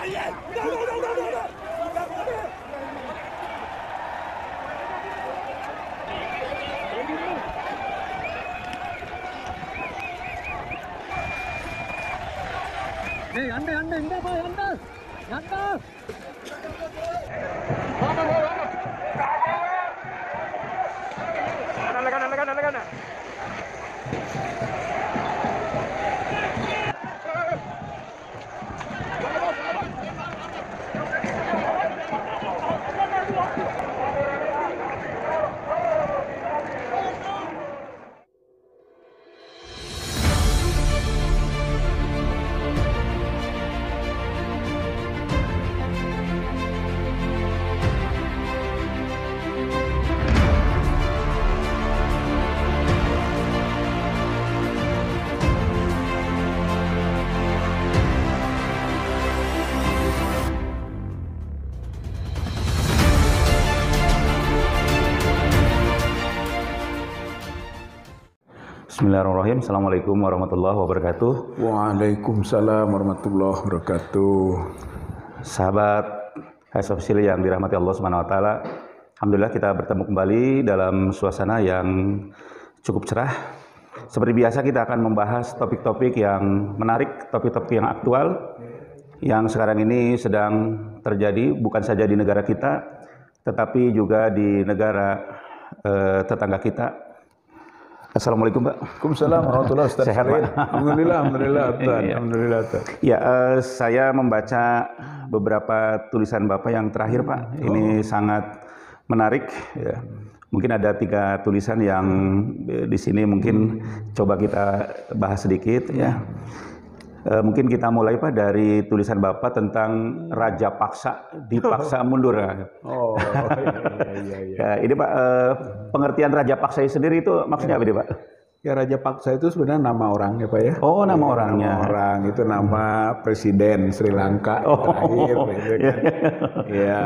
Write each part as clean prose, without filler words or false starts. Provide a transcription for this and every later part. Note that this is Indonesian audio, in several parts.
Anda, enggak Pak, Anda. Kanan. Bismillahirrahmanirrahim. Assalamualaikum warahmatullahi wabarakatuh. Waalaikumsalam warahmatullahi wabarakatuh. Sahabat HSofficial yang dirahmati Allah Subhanahu wa taala. Alhamdulillah kita bertemu kembali dalam suasana yang cukup cerah. Seperti biasa kita akan membahas topik-topik yang menarik, topik-topik yang aktual yang sekarang ini sedang terjadi bukan saja di negara kita tetapi juga di negara tetangga kita. Assalamualaikum Pak. Waalaikumsalam warahmatullahi wabarakatuh. Sehat Pak? Alhamdulillah. Alhamdulillah. Ya, saya membaca beberapa tulisan Bapak yang terakhir Pak. Ini sangat menarik. Ya. Mungkin ada 3 tulisan yang di sini mungkin coba kita bahas sedikit ya. Mungkin kita mulai Pak dari tulisan Bapak tentang Raja Paksa dipaksa mundur. Oh, iya. Ya, ini Pak, pengertian Raja Paksa sendiri itu maksudnya apa Pak? Ya, Raja Paksa itu sebenarnya nama orangnya Pak ya. Oh, nama orangnya. Nama orang itu nama Presiden Sri Lanka terakhir. Gitu kan. Ya,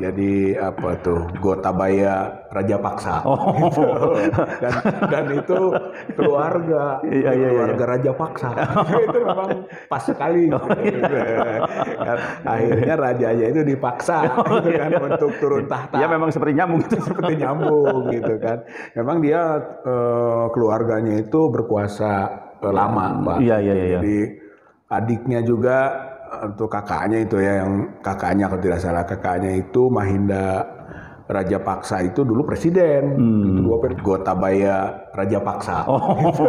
jadi apa tuh Gotabaya Raja Paksa. Gitu. Dan itu keluarga, keluarga Raja Paksa. Itu memang pas sekali. Gitu. Akhirnya rajanya itu dipaksa gitu kan untuk turun tahta. Ya memang seperti nyambung gitu. Seperti nyambung gitu kan. Memang dia keluarganya itu berkuasa lama, Pak. Iya. Jadi adiknya juga untuk kakaknya itu ya, yang kakaknya kalau tidak salah kakaknya itu Mahinda Raja Paksa itu dulu presiden. Itu Gotabaya Raja Paksa. Gitu.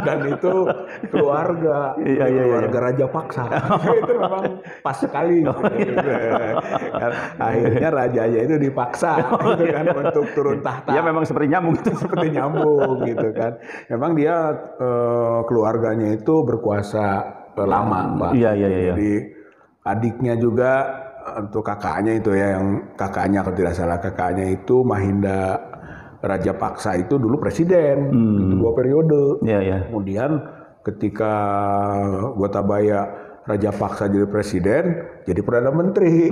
Dan itu keluarga, keluarga Raja Paksa. Itu memang pas sekali. Gitu. Akhirnya rajanya itu dipaksa gitu kan untuk turun tahta. Ya memang seperti nyambung gitu. Seperti nyambung gitu kan. Memang dia keluarganya itu berkuasa lama, Pak. Iya. Jadi adiknya juga untuk kakaknya itu ya, yang kakaknya kalau tidak salah kakaknya itu Mahinda Raja Paksa itu dulu presiden. Itu 2 periode. Iya. Kemudian ketika Gotabaya Raja Paksa jadi presiden, jadi perdana menteri.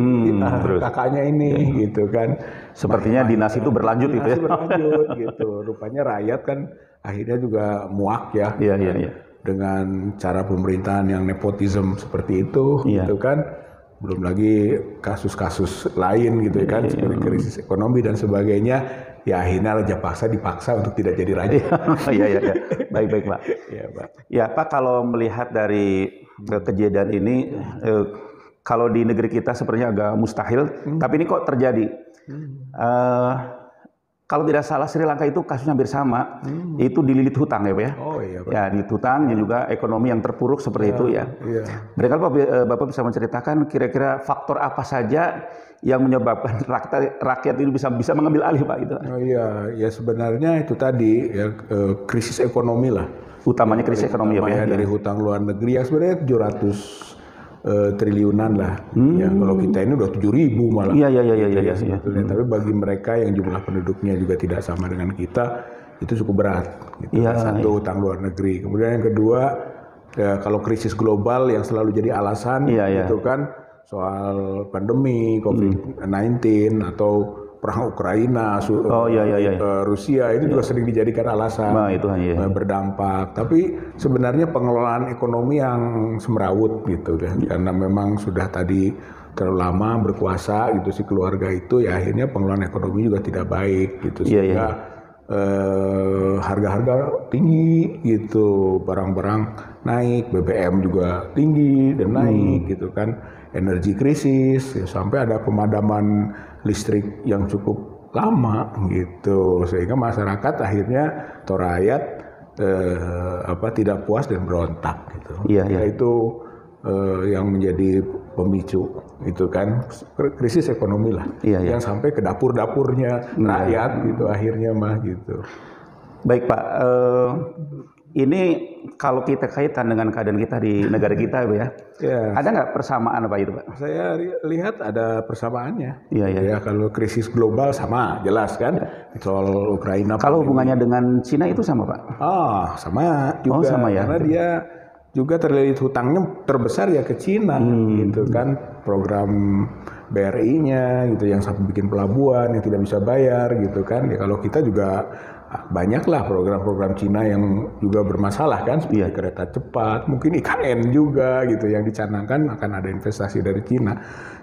Kakaknya ini gitu kan. Sepertinya dinas itu berlanjut gitu ya. Berlanjut gitu. Rupanya rakyat kan akhirnya juga muak ya. Iya. Dengan cara pemerintahan yang nepotisme seperti itu gitu kan. Belum lagi kasus-kasus lain gitu kan, seperti krisis ekonomi dan sebagainya. Ya akhirnya Raja Paksa dipaksa untuk tidak jadi raja. Iya. Baik Pak. Iya Pak. Ya Pak, kalau melihat dari kejadian ini, kalau di negeri kita sepertinya agak mustahil, tapi ini kok terjadi. Kalau tidak salah Sri Lanka itu kasusnya hampir sama, itu dililit hutang ya Pak ya. Oh iya Pak. Ya, dililit hutang dan juga ekonomi yang terpuruk seperti itu ya. Iya. Barangkali Bapak bisa menceritakan kira-kira faktor apa saja yang menyebabkan rakyat itu bisa mengambil alih Pak gitu. Oh iya, ya sebenarnya itu tadi ya krisis ekonomi lah. Utamanya krisis ekonomi ya Pak ya. Dari hutang luar negeri yang sebenarnya 700 triliunan lah. Ya, kalau kita ini udah 7.000 malah. Iya. Tapi bagi mereka yang jumlah penduduknya juga tidak sama dengan kita, itu cukup berat. Gitu. Satu, hutang luar negeri. Kemudian yang kedua, ya, kalau krisis global yang selalu jadi alasan, itu kan soal pandemi, COVID-19 atau perang Ukraina, Rusia itu juga sering dijadikan alasan itu berdampak. Tapi sebenarnya pengelolaan ekonomi yang semrawut gitu kan, karena memang sudah tadi terlalu lama berkuasa gitu si keluarga itu, ya akhirnya pengelolaan ekonomi juga tidak baik gitu, sehingga harga-harga tinggi gitu, barang-barang naik, BBM juga tinggi dan naik gitu kan, energi krisis, ya, sampai ada pemadaman listrik yang cukup lama gitu, sehingga masyarakat akhirnya atau rakyat tidak puas dan berontak gitu. Itu yang menjadi pemicu itu kan krisis ekonomi lah, yang sampai ke dapur-dapurnya rakyat gitu akhirnya mah gitu. Baik Pak, ini kalau kita kaitkan dengan keadaan kita di negara kita ya, ada nggak persamaan Pak itu Pak? Saya lihat ada persamaannya. Ya, kalau krisis global sama, jelas kan, soal Ukraina. Kalau hubungannya dengan Cina itu sama Pak? Sama juga, sama ya. Karena dia juga terlilit hutangnya terbesar ya ke Cina, gitu kan, program BRI-nya gitu yang sampai bikin pelabuhan yang tidak bisa bayar gitu kan. Ya kalau kita juga banyaklah program-program Cina yang juga bermasalah kan, seperti kereta cepat, mungkin IKN juga gitu yang dicanangkan akan ada investasi dari Cina.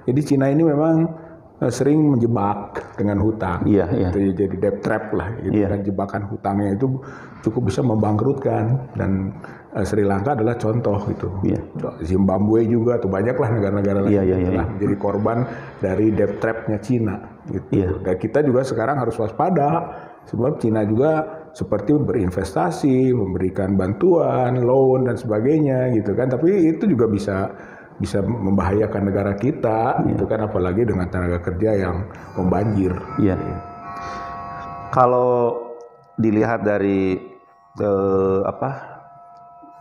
Jadi Cina ini memang sering menjebak dengan hutang, gitu, jadi debt trap lah, gitu kan, jebakan hutangnya itu cukup bisa membangkrutkan, dan Sri Lanka adalah contoh gitu, Zimbabwe juga, tuh banyaklah negara-negara lain telah menjadi korban dari debt trapnya Cina, gitu. Dan kita juga sekarang harus waspada, sebab Cina juga seperti berinvestasi, memberikan bantuan, loan dan sebagainya, gitu kan, tapi itu juga bisa membahayakan negara kita, gitu kan, apalagi dengan tenaga kerja yang membanjir. Kalau dilihat dari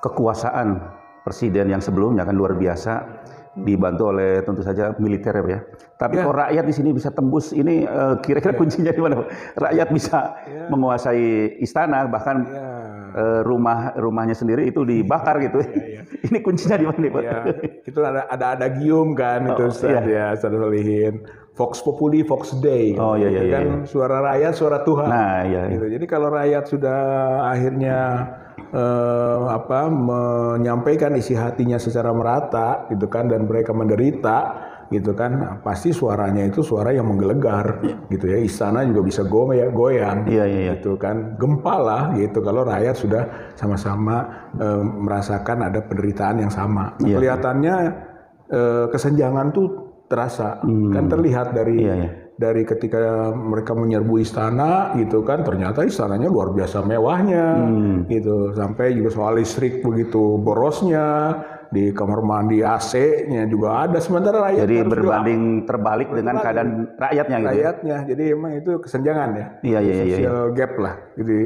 kekuasaan presiden yang sebelumnya kan luar biasa, dibantu oleh tentu saja militer ya. Tapi kok rakyat di sini bisa tembus ini, kira-kira kuncinya di mana? Rakyat bisa menguasai istana, bahkan rumahnya sendiri itu dibakar gitu. Ini kuncinya di mana Pak? Itu ada adagium kan, itu Ustaz Solihin. Vox Populi, Vox Dei. Kan suara rakyat, suara Tuhan. Gitu. Jadi kalau rakyat sudah akhirnya menyampaikan isi hatinya secara merata gitu kan, dan mereka menderita gitu kan, pasti suaranya itu suara yang menggelegar gitu ya, istana juga bisa goyang gitu kan, gempa lah gitu kalau rakyat sudah sama-sama merasakan ada penderitaan yang sama. Kelihatannya kesenjangan tuh terasa, kan terlihat dari ketika mereka menyerbu istana gitu kan, ternyata istananya luar biasa mewahnya gitu, sampai juga soal listrik begitu borosnya, di kamar mandi AC-nya juga ada, sementara rakyat jadi berbanding terbalik dengan keadaan rakyatnya gitu. Jadi emang itu kesenjangan ya, social gap lah, jadi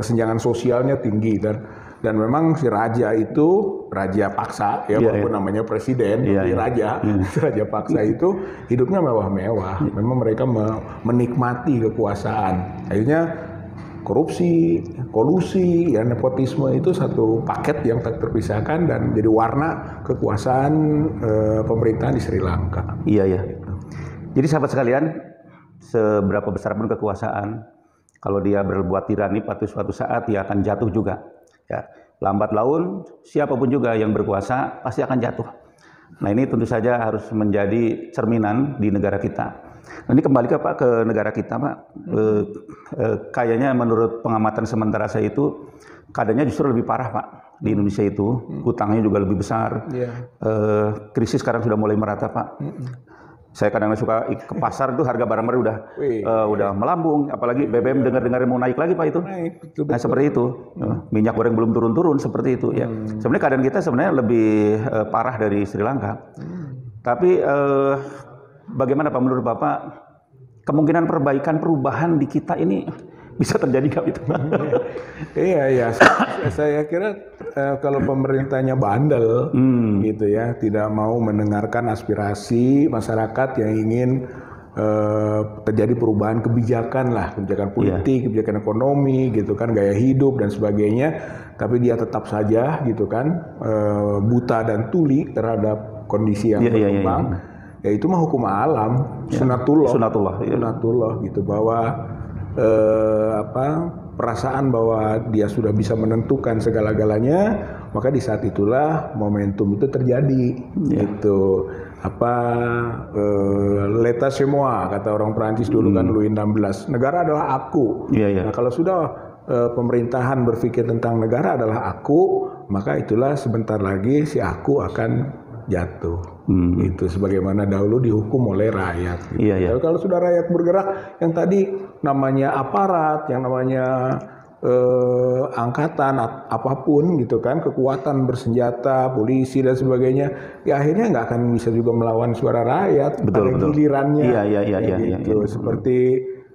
kesenjangan sosialnya tinggi, dan memang si raja itu raja paksa ya, walaupun namanya presiden, raja paksa itu hidupnya mewah-mewah. Memang mereka menikmati kekuasaan. Akhirnya korupsi, kolusi, ya, nepotisme itu satu paket yang tak terpisahkan dan jadi warna kekuasaan pemerintahan di Sri Lanka. Jadi sahabat sekalian, seberapa besar pun kekuasaan, kalau dia berbuat tirani, pada suatu saat dia akan jatuh juga. Ya, lambat laun siapapun juga yang berkuasa pasti akan jatuh. Nah, ini tentu saja harus menjadi cerminan di negara kita. Nah, ini kembali ke negara kita Pak. Kayaknya menurut pengamatan sementara saya itu keadaannya justru lebih parah Pak di Indonesia itu. Hutangnya juga lebih besar. Krisis sekarang sudah mulai merata Pak. Saya kadang-kadang suka ke pasar itu, harga barang-barang udah melambung, apalagi BBM dengar-dengar mau naik lagi Pak itu. Betul. Nah seperti itu, minyak goreng belum turun-turun seperti itu ya. Sebenarnya keadaan kita sebenarnya lebih parah dari Sri Lanka. Tapi bagaimana Pak menurut Bapak, kemungkinan perubahan di kita ini bisa terjadi nggak itu? Iya. Saya kira kalau pemerintahnya bandel, gitu ya, tidak mau mendengarkan aspirasi masyarakat yang ingin terjadi perubahan kebijakan lah, kebijakan politik, kebijakan ekonomi, gitu kan, gaya hidup dan sebagainya, tapi dia tetap saja, gitu kan, buta dan tuli terhadap kondisi yang berkembang. ya itu mah hukum alam, sunatullah. Sunatullah, ya. Sunatullah gitu, bahwa perasaan bahwa dia sudah bisa menentukan segala-galanya, maka di saat itulah momentum itu terjadi. Gitu. L'état c'est moi, kata orang Perancis dulu kan, Louis XVI. Negara adalah aku. Nah, kalau sudah pemerintahan berpikir tentang negara adalah aku, maka itulah sebentar lagi si aku akan jatuh. Itu sebagaimana dahulu dihukum oleh rakyat. Gitu. Tapi kalau sudah rakyat bergerak, yang tadi namanya aparat, yang namanya angkatan apapun gitu kan, kekuatan bersenjata, polisi dan sebagainya, ya akhirnya nggak akan bisa juga melawan suara rakyat pada gilirannya. Gitu. Seperti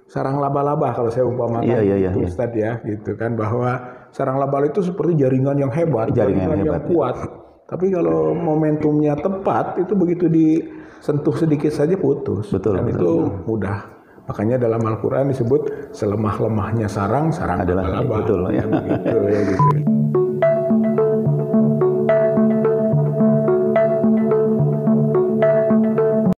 sarang laba-laba kalau saya umpamakan itu Ustadz ya, gitu kan, bahwa sarang laba-laba itu seperti jaringan yang hebat, jaringan yang kuat. Tapi kalau momentumnya tepat, itu begitu disentuh sedikit saja putus. Dan itu mudah. Makanya dalam Al-Quran disebut selemah-lemahnya sarang adalah laba-laba. Betul ya. Gitu.